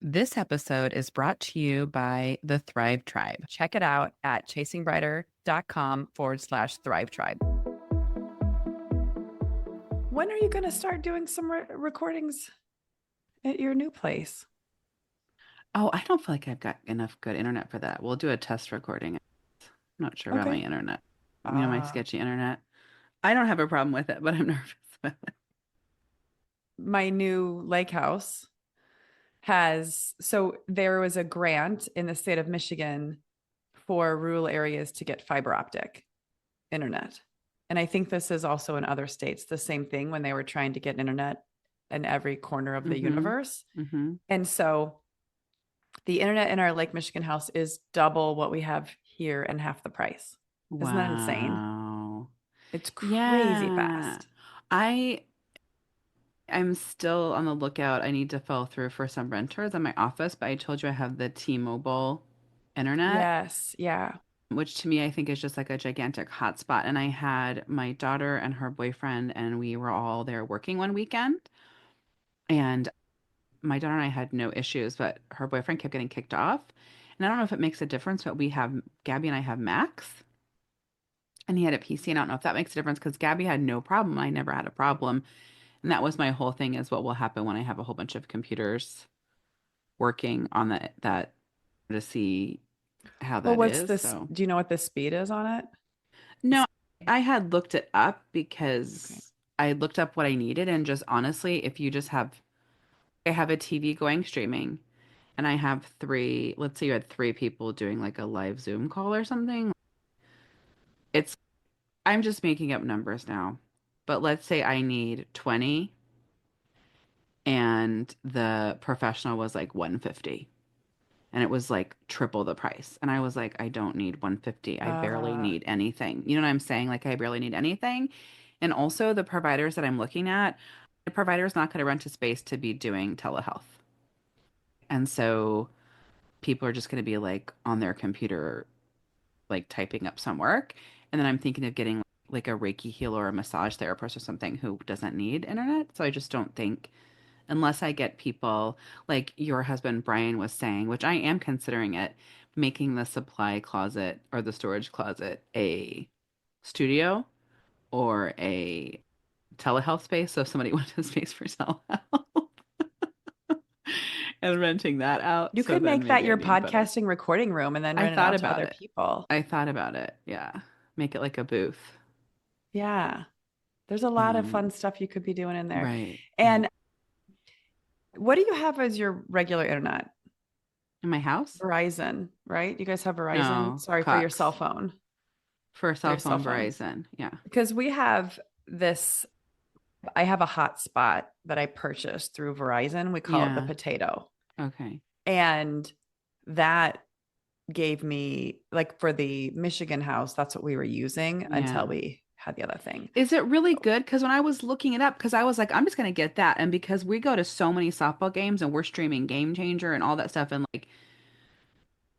This episode is brought to you by the Thrive Tribe. Check it out at chasingbrighter.com/Thrive Tribe. When are you going to start doing some recordings at your new place? Oh, I don't feel like I've got enough good internet for that. We'll do a test recording. I'm not sure about my Okay. internet. My Uh, sketchy internet. I don't have a problem with it, but I'm nervous about it. my new lake house so there was a grant in the state of Michigan for rural areas to get fiber optic internet. And I think this is also in other states, the same thing when they were trying to get internet in every corner of the Mm-hmm. universe. Mm-hmm. And so the internet in our Lake Michigan house is double what we have here and half the price. Isn't that insane? Wow. It's crazy Yeah. fast. I I'm still on the lookout. I need to follow through for some renters in my office, but I told you I have the T-Mobile internet, Yes. Yeah. which to me I think is just like a gigantic hotspot. And I had my daughter and her boyfriend, and we were all there working one weekend. And my daughter and I had no issues, but her boyfriend kept getting kicked off. And I don't know if it makes a difference, but Gabby and I have Max, and he had a PC. And I don't know if that makes a difference because Gabby had no problem. I never had a problem. And that was my whole thing is what will happen when I have a whole bunch of computers working on that to see how Well, that what's is. this? So Do you know what the speed is on it? no, I had looked it up Okay. because I looked up what I needed and just honestly, if you just have I have a TV going streaming and I have let's say you had three people doing like a live Zoom call or something. It's I'm just making up numbers now. But let's say I need 20 and the professional was like 150. And it was like triple the price. And I was like, I don't need 150. I barely Uh, need anything. You know what I'm saying? Like I barely need anything. And also the providers that I'm looking at, the provider's not going to rent a space to be doing telehealth. And so people are just going to be like on their computer, like typing up some work. And then I'm thinking of getting like a Reiki healer or a massage therapist or something who doesn't need internet. So I just don't think unless I get people like your husband Brian was saying, which I am considering it, making the supply closet or the storage closet a studio or a telehealth space. So if somebody wanted a space for telehealth and renting that out, you so could then make that maybe I your need better. podcasting recording room and then I rent it thought out to about other it. people. I thought about it. Yeah. Make it like a booth. Yeah. There's a lot of Um, fun stuff you could be doing in there. right, right. And what do you have as your regular internet? In my house? Verizon, right? You guys have Verizon? No, Sorry, for your cell Cox. phone. For For cell your cell phone phone. Verizon. Yeah. Because we have this, I have a hotspot that I purchased through Verizon. We call it the Yeah. potato. Okay. And that gave me, like, for the Michigan house, that's what we were using until Yeah. we had the other thing. Is it really good? Because when I was looking it up, because I was like, I'm just gonna get that, and because we go to so many softball games and we're streaming Game Changer and all that stuff, and like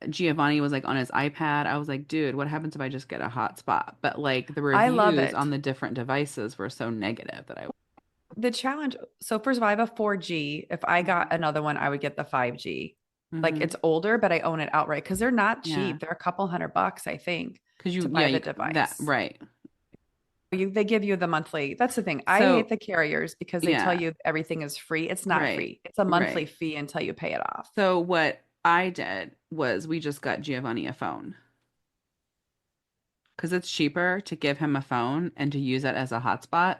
Giovanni was like on his iPad, I was like, dude, what happens if I just get a hotspot? But like the I love reviews on it. the different devices were so negative that I. The challenge, so first of all, I have a 4G. If I got another one, I would get the 5G. Like, Mm-hmm. it's older, but I own it outright because they're not Yeah, cheap. They're a couple $100, I think, because to yeah, buy the that device. right. They give you the monthly. That's the thing. I hate So the carriers because they tell yeah, you everything is free. It's not right, free. It's a monthly right. fee until you pay it off. So what I did was we just got Giovanni a phone because it's cheaper to give him a phone and to use that as a hotspot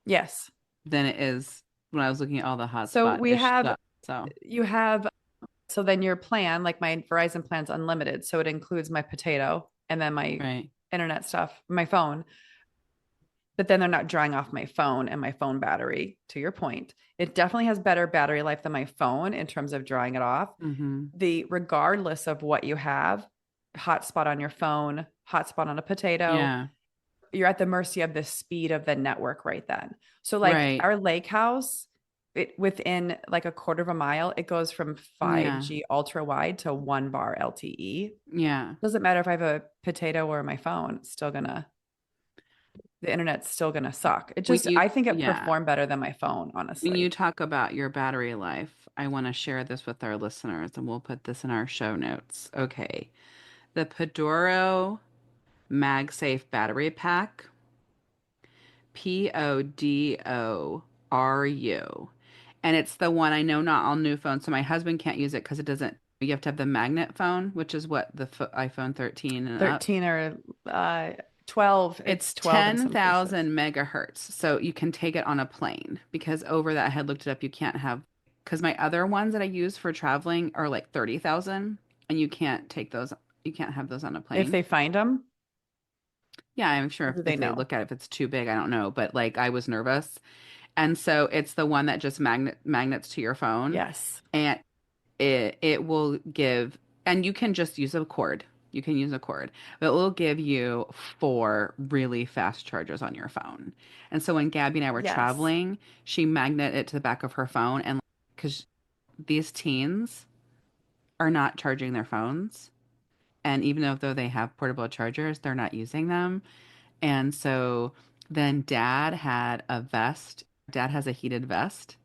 Yes. than it is when I was looking at all the So we hotspot-ish have, stuff. So, you have, so then your plan, like my Verizon plan's unlimited. So it includes my potato and then my right. internet stuff, my phone. But then they're not drawing off my phone and my phone battery, to your point. It definitely has better battery life than my phone in terms of drawing it off. Mm-hmm. The regardless of what you have, hotspot on your phone, hotspot on a potato, Yeah. you're at the mercy of the speed of the network right then. So like Right. our lake house, it within like a quarter of a mile, it goes from Yeah. 5G ultra wide to 1 bar LTE. Yeah. Doesn't matter if I have a potato or my phone, it's still gonna the internet's still gonna suck. It When just I think it yeah. performed better than my phone, When you honestly. talk about your battery life, I want to share this with our listeners, and we'll put this in our show notes. Okay. The Padoro MagSafe battery pack, Podoru. And it's the one I know not all new phones, so my husband can't use it because it doesn't, you have to have the magnet phone, which is what the iPhone 13 and up. 13 or 12. It's It's 12 in some cases. 10,000 megahertz. So you can take it on a plane because over that, I had looked it up. You can't have, because my other ones that I use for traveling are like 30,000 and you can't take those, you can't have those on a If plane. they find them, Yeah, I'm sure do they if they know? look at it, if it's too big, I don't know. But like I was nervous. And so it's the one that just magnets to your phone. Yes. And it will give, and you can just use a cord. You can use a cord, but it will give you four really fast chargers on your phone. And so when Gabby and I were Yes. traveling, she magneted it to the back of her phone, and because these teens are not charging their phones, and even though they have portable chargers, they're not using them. And so then Dad had a vest. Dad has a heated vest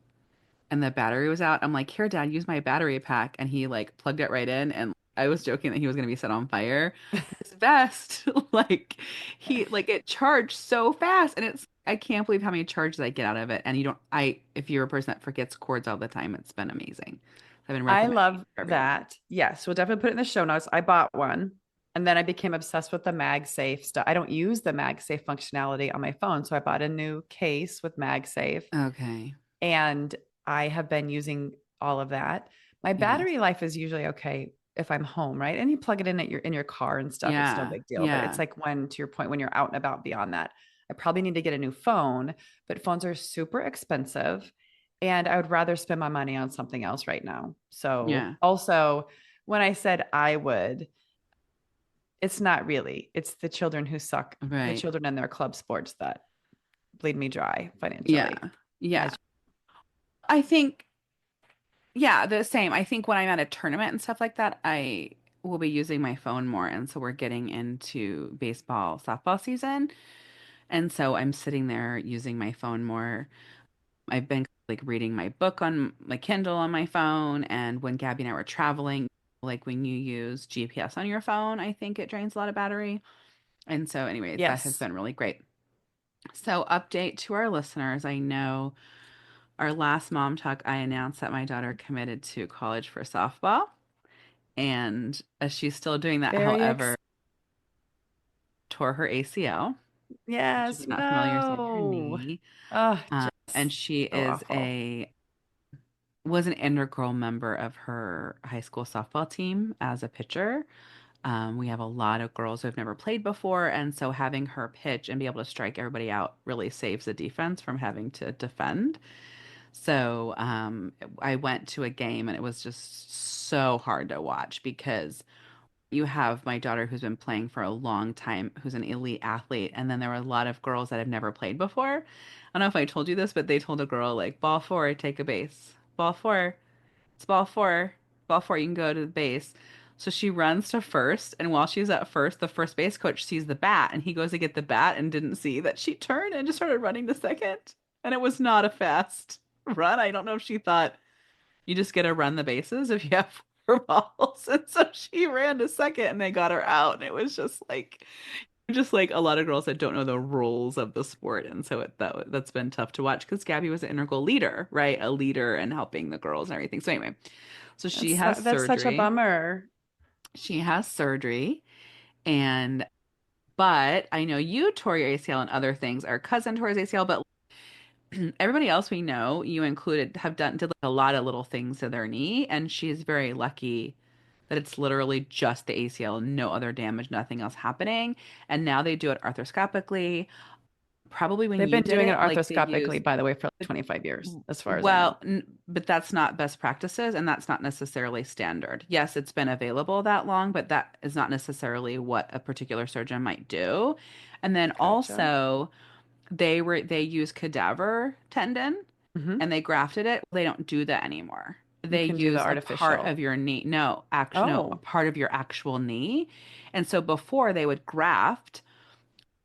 and the battery was out. I'm like, here, Dad, use my battery pack. And he like plugged it right in. And I was joking that he was going to be set on fire. This vest, like, like it charged so fast. And I can't believe how many charges I get out of it. And if you're a person that forgets cords all the time, it's been amazing. I've been I recommending it love for everyone. that. Yes, we'll definitely put it in the show notes. I bought one and then I became obsessed with the MagSafe stuff. I don't use the MagSafe functionality on my phone. So I bought a new case with MagSafe Okay. and I have been using all of that. My Yes. battery life is usually okay if I'm home, right? And you plug it in at your in your car and stuff. It's no Yeah. big deal. But it's Yeah. like when, to your point, when you're out and about beyond that, I probably need to get a new phone, but phones are super expensive. And I would rather spend my money on something else right now. So Yeah. also when I said I would, it's not really. It's the children who suck, the Right. children in their club sports that bleed me dry Yeah. financially. Yeah. As I think Yeah, the same. I think when I'm at a tournament and stuff like that, I will be using my phone more. And so we're getting into baseball, softball season. And so I'm sitting there using my phone more. I've been like reading my book on my Kindle on my phone. And when Gabby and I were traveling, like when you use GPS on your phone, I think it drains a lot of battery. And so, anyways, that has yes, been really great. So, update to our listeners. I know our last mom talk, I announced that my daughter committed to college for softball. And she's still doing that. very However, tore her ACL, which if yes, you're not familiar, is in your no. knee. Oh, And just she so is awful. a was an integral member of her high school softball team as a pitcher. We have a lot of girls who have never played before, and so having her pitch and be able to strike everybody out really saves the defense from having to defend. So I went to a game and it was just so hard to watch because you have my daughter who's been playing for a long time, who's an elite athlete, and then there were a lot of girls that have never played before. I don't know if I told you this, but they told a girl like ball four, take a base. Ball four, it's ball four. Ball four, you can go to the base. So she runs to first, and while she's at first, the first base coach sees the bat, and he goes to get the bat and didn't see that she turned and just started running to second. And it was not a fast run. I don't know if she thought you just get to run the bases if you have four balls. And so she ran to second and they got her out. And it was just like a lot of girls that don't know the rules of the sport. And so that's been tough to watch because Gabby was an integral leader, right? A leader and helping the girls and everything. So anyway, so she has That's such a surgery. bummer. She has surgery and but I know you tore your ACL and other things. Our cousin tore his ACL, but everybody else we know, you included, did like a lot of little things to their knee, and she's very lucky that it's literally just the ACL, no other damage, nothing else happening. And now they do it arthroscopically. Probably when They've you been did doing it it, like they arthroscopically, used, by the way, for like 25 years, as far as I know. well, but that's not best practices, and that's not necessarily standard. Yes, it's been available that long, but that is not necessarily what a particular surgeon might do. And then Gotcha. also, they use cadaver tendon Hmm. and they grafted it. They don't do that anymore. You They can do the use a part artificial. of your knee. No, a Oh, part of your actual knee. And so before they would graft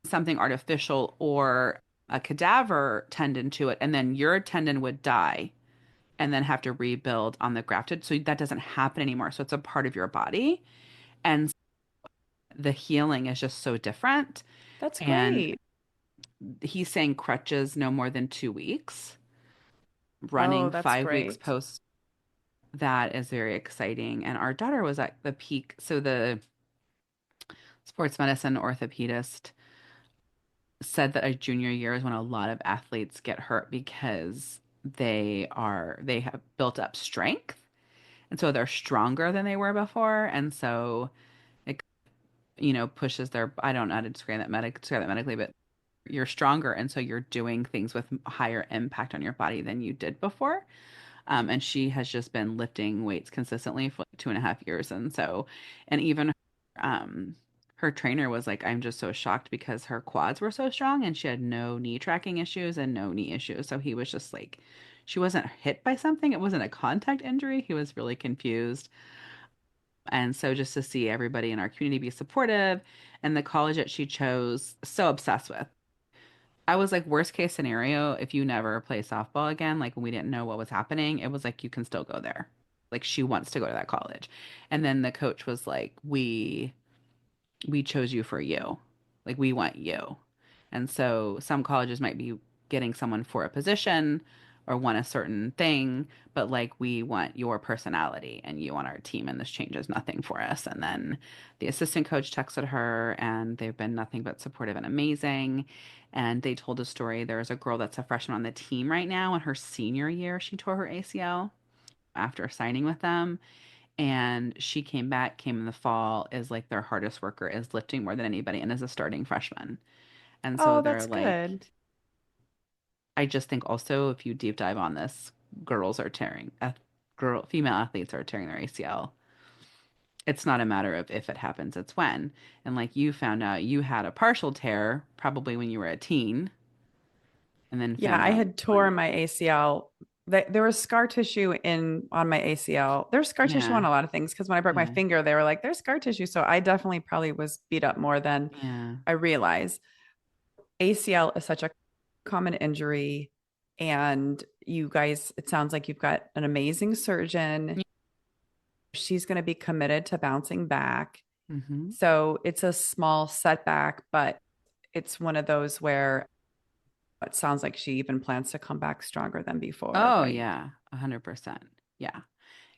something artificial or a cadaver tendon to it, and then your tendon would die and then have to rebuild on the grafted. So that doesn't happen anymore. So it's a part of your body. And the healing is just so different. That's And great. he's saying crutches no more than 2 weeks, Oh, running that's 5 weeks great. post. That is very exciting. And our daughter was at the peak. So the sports medicine orthopedist said that a junior year is when a lot of athletes get hurt because they have built up strength. And so they're stronger than they were before. And so it, pushes their, I don't know how to describe that medically, but you're stronger. And so you're doing things with higher impact on your body than you did before. And she has just been lifting weights consistently for like 2.5 years. And even her trainer was like, I'm just so shocked because her quads were so strong and she had no knee tracking issues and no knee issues. So he was just like, she wasn't hit by something. It wasn't a contact injury. He was really confused. And so just to see everybody in our community be supportive and the college that she chose, so obsessed with. I was like, worst case scenario, if you never play softball again, like when we didn't know what was happening, it was like, you can still go there. Like she wants to go to that college. And then the coach was like, we chose you for you. Like we want you. And so some colleges might be getting someone for a position or want a certain thing, but like we want your personality and you on our team and this changes nothing for us. And then the assistant coach texted her and they've been nothing but supportive and amazing. And they told a story. There's a girl that's a freshman on the team right now. In her senior year, she tore her ACL after signing with them. And she came back, came in the fall, is like their hardest worker, is lifting more than anybody, and is a starting freshman. And so Oh, they're that's like, good. I just think also if you deep dive on this, girls are tearing, female athletes are tearing their ACL. It's not a matter of if it happens, it's when. And like you found out you had a partial tear probably when you were a teen, and then Yeah, found I out had when, tore my ACL. There was scar tissue in on my ACL. There's scar tissue on yeah, a lot of things because when I broke my yeah, finger, they were like, "There's scar tissue." So I definitely probably was beat up more than yeah, I realize. ACL is such a common injury, and you guys, it sounds like you've got an amazing surgeon. She's going to be committed to bouncing back. mm-hmm. So it's a small setback, but it's one of those where it sounds like she even plans to come back stronger than before, Oh right? yeah, 100%. Yeah.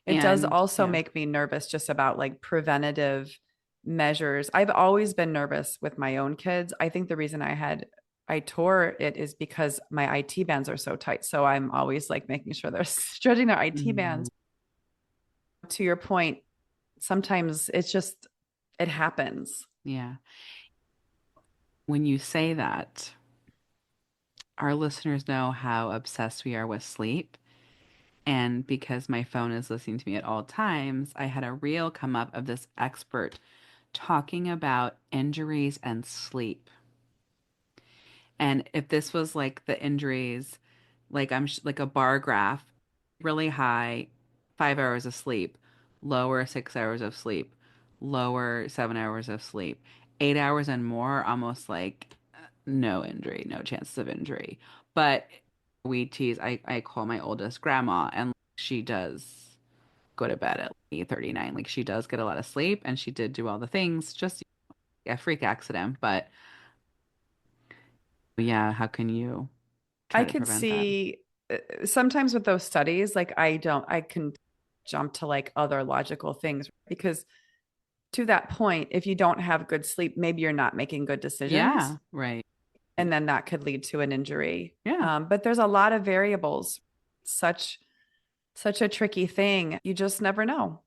It does And also yeah. make me nervous just about like preventative measures. I've always been nervous with my own kids. I think the reason I tore it is because my IT bands are so tight. So I'm always like making sure they're stretching their IT Mhm. bands. To your point, sometimes it's just it happens. Yeah. When you say that, our listeners know how obsessed we are with sleep. And because my phone is listening to me at all times, I had a reel come up of this expert talking about injuries and sleep. And if this was like the injuries, like like a bar graph, really high, 5 hours of sleep, lower 6 hours of sleep, lower 7 hours of sleep, 8 hours and more, almost like no injury, no chances of injury. But we tease, I call my oldest grandma, and she does go to bed at 8:39. Like she does get a lot of sleep, and she did do all the things, just a freak accident. But yeah, how can you try I to could prevent that? see sometimes with those studies, like I can jump to like other logical things because to that point, if you don't have good sleep, maybe you're not making good decisions. Yeah, right. And then that could lead to an injury. Yeah, But there's a lot of variables. Such such a tricky thing. You just never know.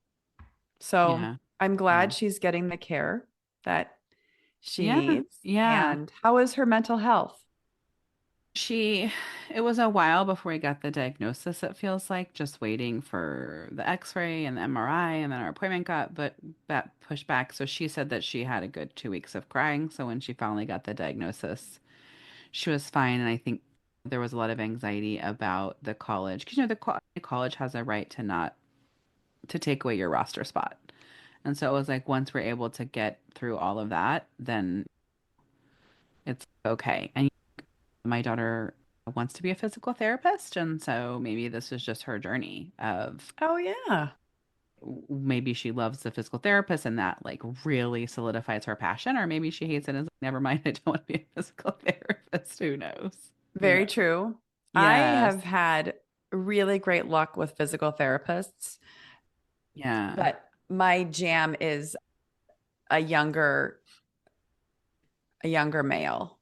So yeah, I'm yeah. glad she's getting the care that she Yeah, needs. yeah. And how is her mental health? She, it was a while before we got the diagnosis, it feels like, just waiting for the x-ray and the MRI, and then our appointment got pushed back. So she said that she had a good 2 weeks of crying. So when she finally got the diagnosis, she was fine. And I think there was a lot of anxiety about the college, because the college has a right to not to take away your roster spot. And so it was like once we're able to get through all of that, then it's okay. And my daughter wants to be a physical therapist. And so maybe this is just her journey of Oh, yeah. maybe she loves the physical therapist and that like really solidifies her passion, or maybe she hates it and is like, never mind, I don't want to be a physical therapist. Who knows? Who Very knows? true. I Yes. have had really great luck with physical therapists, Yeah. but my jam is a younger a younger male.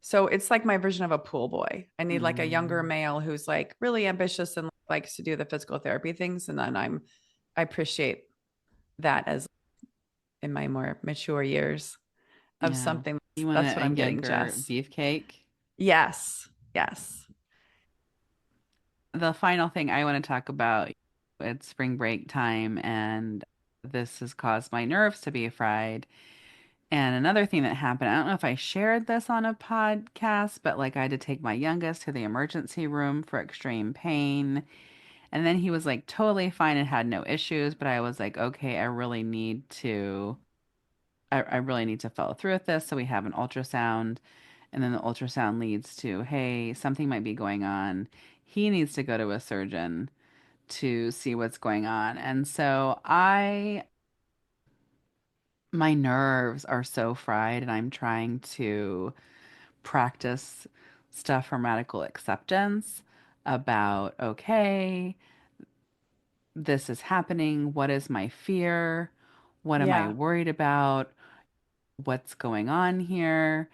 So it's like my version of a pool boy. I need like a younger Mm, male who's like really ambitious and likes to do the physical therapy things. And then I appreciate that as in my more mature years of yeah. something. You want That's what a I'm getting, younger Jess. beefcake? Yes. Yes. The final thing I want to talk about, it's spring break time, and this has caused my nerves to be fried. And another thing that happened, I don't know if I shared this on a podcast, but like I had to take my youngest to the emergency room for extreme pain. And then he was like totally fine and had no issues, but I was like, okay, I really need to follow through with this. So we have an ultrasound, and then the ultrasound leads to, hey, something might be going on. He needs to go to a surgeon to see what's going on. And so my nerves are so fried, and I'm trying to practice stuff from radical acceptance about, okay, this is happening. What is my fear? What am I Yeah. worried about? What's going on here?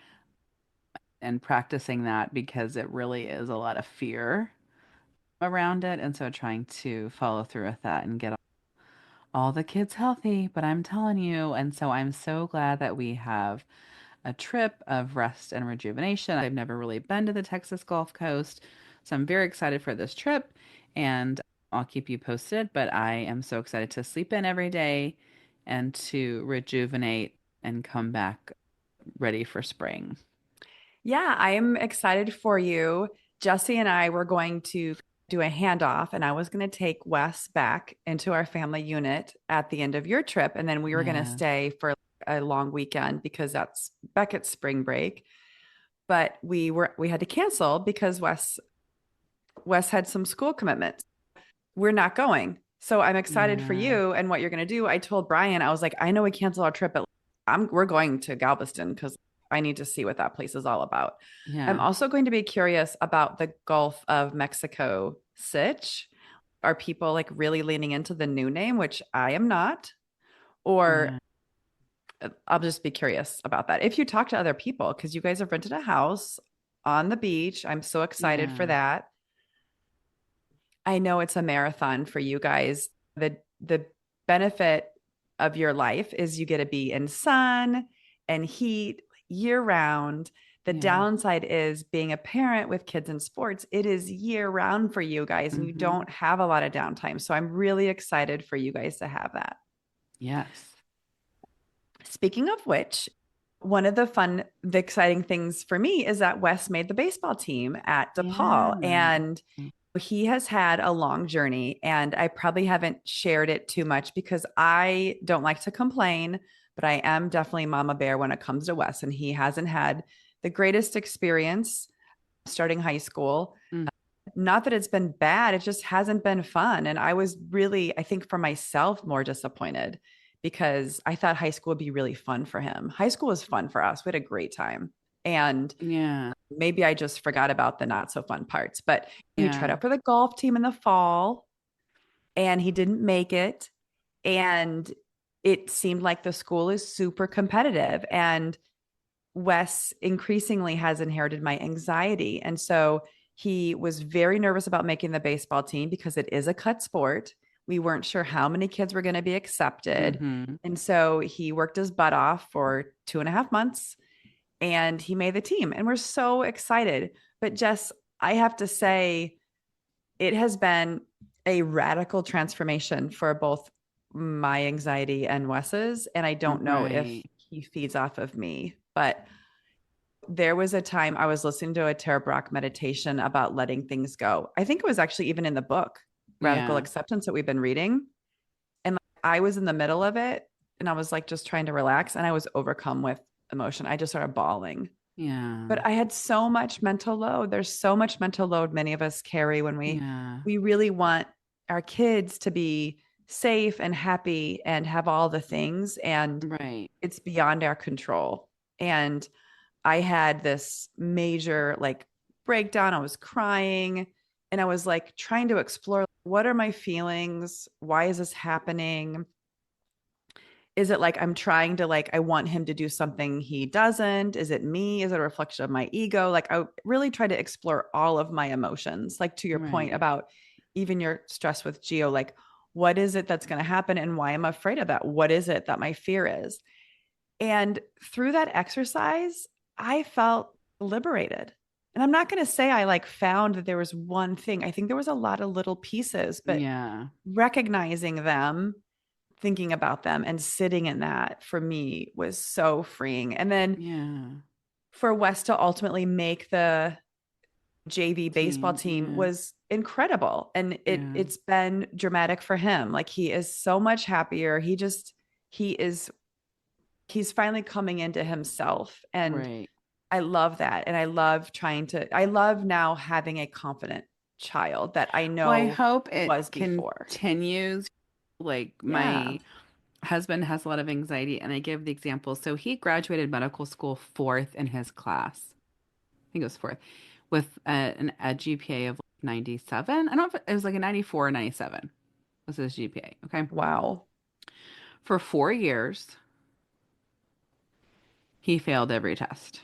And practicing that because it really is a lot of fear around it. And so trying to follow through with that and get all the kids healthy. But I'm telling you, and so I'm so glad that we have a trip of rest and rejuvenation. I've never really been to the Texas Gulf Coast, so I'm very excited for this trip, and I'll keep you posted. But I am so excited to sleep in every day and to rejuvenate and come back ready for spring. Yeah, I am excited for you. Jesse and I were going to do a handoff, and I was going to take Wes back into our family unit at the end of your trip. And then we were going to Yeah. stay for a long weekend because that's Beckett's spring break. But we had to cancel because Wes had some school commitments. We're not going. So I'm excited for Yeah. you and what you're going to do. I told Brian, I was like, I know we canceled our trip, but we're going to Galveston because I need to see what that place is all about. I'm Yeah. also going to be curious about the Gulf of Mexico sitch. Are people like really leaning into the new name, which I am not? Or Yeah. I'll just be curious about that. If you talk to other people, because you guys have rented a house on the beach, I'm so excited for Yeah. that. I know it's a marathon for you guys. The benefit of your life is you get to be in sun and heat year round. The Yeah. downside is being a parent with kids in sports. It is year round for you guys and you Mm-hmm. don't have a lot of downtime. So I'm really excited for you guys to have that. Yes. Speaking of which, one of the exciting things for me is that Wes made the baseball team at DePaul. Yeah. And he has had a long journey, and I probably haven't shared it too much because I don't like to complain, but I am definitely mama bear when it comes to Wes. And he hasn't had the greatest experience starting high school. Mm. Not that it's been bad, it just hasn't been fun. And I was really, I think for myself, more disappointed because I thought high school would be really fun for him. High school was fun for us. We had a great time. And Yeah. maybe I just forgot about the not so fun parts. But he tried Yeah. out for the golf team in the fall and he didn't make it. And it seemed like the school is super competitive. And Wes increasingly has inherited my anxiety. And so he was very nervous about making the baseball team because it is a cut sport. We weren't sure how many kids were going to be accepted. Mm-hmm. And so he worked his butt off for 2.5 months and he made the team. And we're so excited. But Jess, I have to say, it has been a radical transformation for both my anxiety and Wes's. And I don't know if Right. he feeds off of me, but there was a time I was listening to a Tara Brach meditation about letting things go. I think it was actually even in the book, Radical Yeah. Acceptance, that we've been reading. And I was in the middle of it and I was like just trying to relax and I was overcome with emotion. I just started bawling. Yeah. But I had so much mental load. There's so much mental load many of us carry when Yeah. we really want our kids to be safe and happy and have all the things, and Right. it's beyond our control. And I had this major like breakdown. I was crying and I was like trying to explore, what are my feelings? Why is this happening? Is it like I'm trying to, like, I want him to do something he doesn't? Is it me? Is it a reflection of my ego? Like, I really try to explore all of my emotions. Like, to your point Right. about even your stress with Geo, like, what is it that's going to happen and why I'm afraid of that? What is it that my fear is? And through that exercise, I felt liberated. And I'm not going to say I like found that there was one thing. I think there was a lot of little pieces, but Yeah. recognizing them, thinking about them, and sitting in that for me was so freeing. And then Yeah. for Wes to ultimately make the JV baseball Team. team Yeah. was incredible. And Yeah. it's been dramatic for him. Like, he is so much happier. He is he's finally coming into himself. And Right. I love that. And I love now having a confident child that I Well, I know hope it was before. continues. Like Yeah. my husband has a lot of anxiety, and I give the example. So he graduated medical school fourth in his class. I think it was fourth with a GPA of like 97. I don't know if it was like a 94 or 97 was his GPA. Okay. Wow. For 4 years, he failed every test.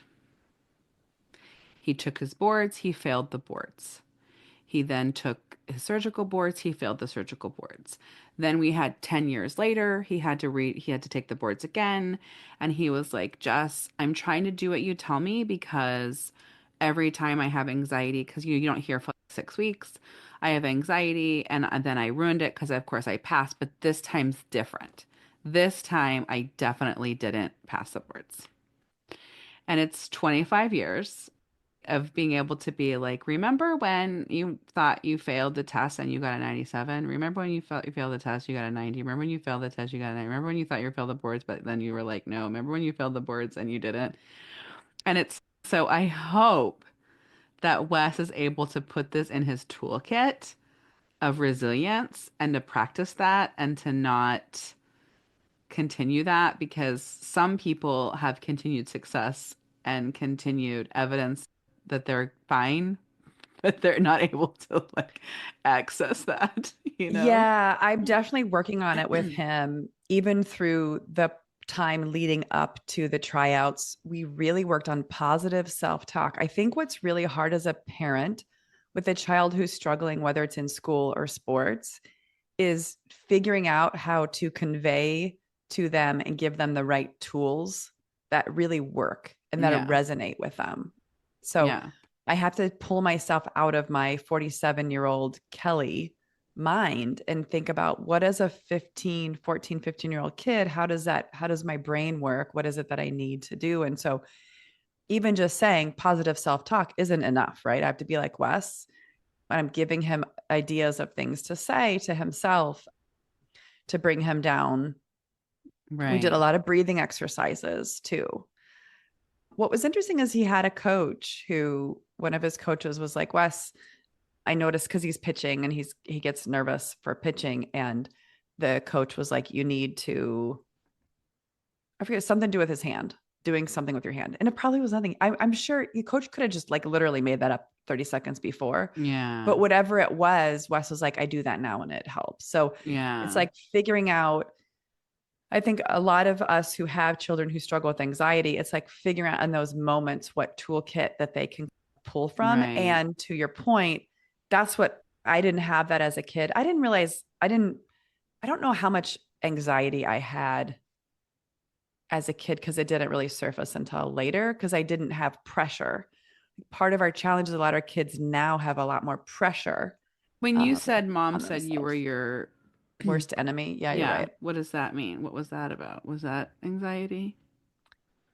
He took his boards, he failed the boards. He then took his surgical boards, he failed the surgical boards. Then we had 10 years later, he had to take the boards again, and he was like, "Jess, I'm trying to do what you tell me because every time I have anxiety, because you don't hear for like 6 weeks, I have anxiety, and then I ruined it because of course I passed, but this time's different. This time I definitely didn't pass the boards." And it's 25 years of being able to be like, remember when you thought you failed the test and you got a 97? Remember when you felt you failed the test, you got a 90? Remember when you failed the test, you got a 90? Remember when you thought you failed the boards, but then you were like, no. Remember when you failed the boards and you didn't? And it's so I hope that Wes is able to put this in his toolkit of resilience and to practice that and to not continue that because some people have continued success and continued evidence that they're fine, but they're not able to like access that, you know? Yeah, I'm definitely working on it with him. Even through the time leading up to the tryouts, we really worked on positive self talk. I think what's really hard as a parent with a child who's struggling, whether it's in school or sports, is figuring out how to convey to them and give them the right tools that really work and that Yeah. resonate with them. So Yeah. I have to pull myself out of my 47-year-old Kelly mind and think about, what as a 15, 14, 15-year-old kid, how does my brain work? What is it that I need to do? And so even just saying positive self-talk isn't enough, right? I have to be like Wes. I'm giving him ideas of things to say to himself to bring him down. We did a Right. lot of breathing exercises too. What was interesting is he had a coach who, one of his coaches was like, Wes, I noticed, because he's pitching and he gets nervous for pitching. And the coach was like, you need to, I forget, something to do with his hand, doing something with your hand. And it probably was nothing. I'm sure your coach could have just like literally made that up 30 seconds before. But Yeah. whatever it was, Wes was like, I do that now and it helps. So it's Yeah. like figuring out, I think a lot of us who have children who struggle with anxiety, it's like figuring out in those moments what toolkit that they can pull from. Right. And to your point, that's what I didn't have that as a kid. I didn't realize, I don't know how much anxiety I had as a kid because it didn't really surface until later because I didn't have pressure. Part of our challenge is a lot of our kids now have a lot more pressure When you um, said mom on said you were themselves. your Worst enemy. Yeah, you're yeah, right. what does that mean? What was that about? Was that anxiety?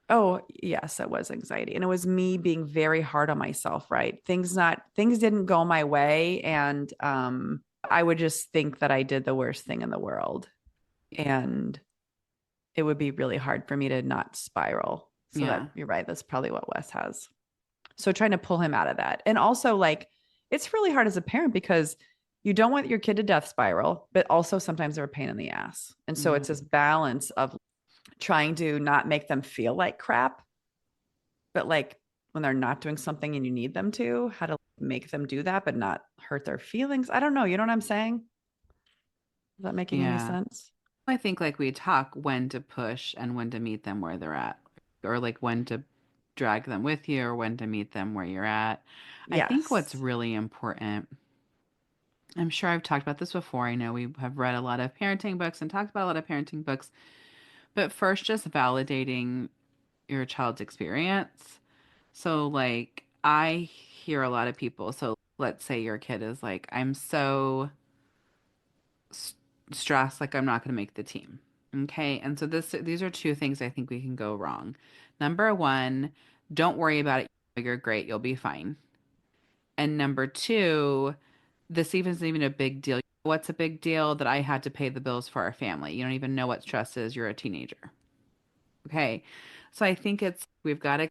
Oh, yes, it was anxiety. And it was me being very hard on myself, right? Things didn't go my way. And I would just think that I did the worst thing in the world. And it would be really hard for me to not spiral. So that Yeah. you're right. That's probably what Wes has. So trying to pull him out of that. And also, like, it's really hard as a parent because you don't want your kid to death spiral, but also sometimes they're a pain in the ass. And so Yeah. it's this balance of trying to not make them feel like crap, but like when they're not doing something and you need them to, how to make them do that, but not hurt their feelings. I don't know. You know what I'm saying? Is that making any Yeah. sense? I think like we talk when to push and when to meet them where they're at, or like when to drag them with you or when to meet them where you're at. I think what's Yes. really important, I'm sure I've talked about this before. I know we have read a lot of parenting books and talked about a lot of parenting books, but first, just validating your child's experience. So, like, I hear a lot of people. So, let's say your kid is like, I'm so s- stressed, like, I'm not going to make the team. Okay. And so, these are two things I think we can go wrong. Number one, don't worry about it. You're great. You'll be fine. And number two, this even isn't even a big deal. What's a big deal? That I had to pay the bills for our family. You don't even know what stress is. You're a teenager. Okay. So I think we've got to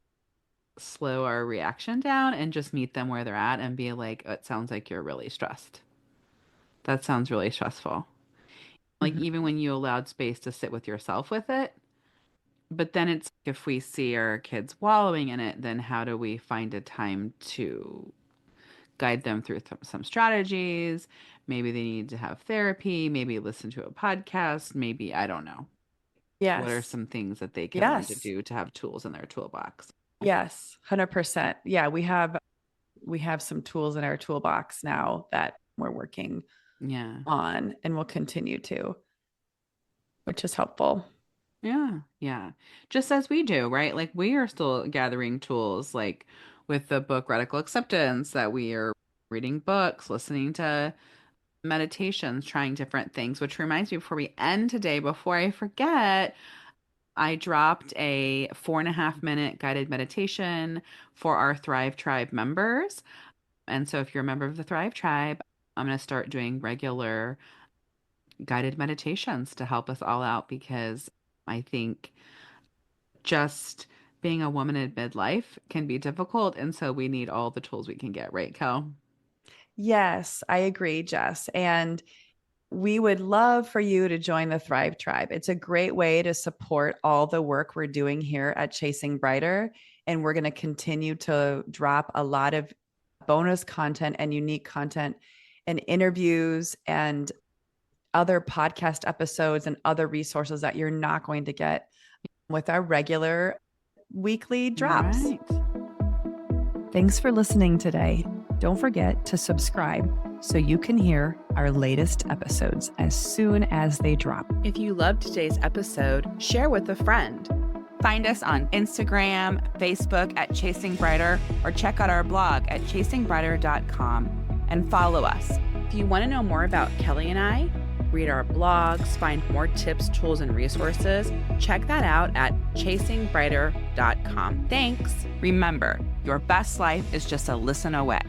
slow our reaction down and just meet them where they're at and be like, oh, it sounds like you're really stressed. That sounds really stressful. Like, Mhm. even when you allowed space to sit with yourself with it. But then it's if we see our kids wallowing in it, then how do we find a time to guide them through some strategies? Maybe they need to have therapy, maybe listen to a podcast, maybe, I don't know. What are Yes. some things that they can learn to Yes. do to have tools in their toolbox? Yes. 100%. Yeah, we have some tools in our toolbox now that we're working Yeah. on and will continue to, which is helpful. Yeah. Yeah. Just as we do, right? Like we are still gathering tools, like with the book Radical Acceptance, that we are reading books, listening to meditations, trying different things, which reminds me before we end today, before I forget, I dropped a 4.5 minute guided meditation for our Thrive Tribe members. And so if you're a member of the Thrive Tribe, I'm going to start doing regular guided meditations to help us all out because I think just being a woman in midlife can be difficult. And so we need all the tools we can get, right, Kel? Yes, I agree, Jess. And we would love for you to join the Thrive Tribe. It's a great way to support all the work we're doing here at Chasing Brighter. And we're going to continue to drop a lot of bonus content and unique content and interviews and other podcast episodes and other resources that you're not going to get with our regular weekly drops. Right. Thanks for listening today. Don't forget to subscribe so you can hear our latest episodes as soon as they drop. If you loved today's episode, share with a friend. Find us on Instagram, Facebook at Chasing Brighter, or check out our blog at chasingbrighter.com and follow us. If you want to know more about Kelly and I, read our blogs, find more tips, tools, and resources, check that out at chasingbrighter.com. Thanks. Remember, your best life is just a listen away.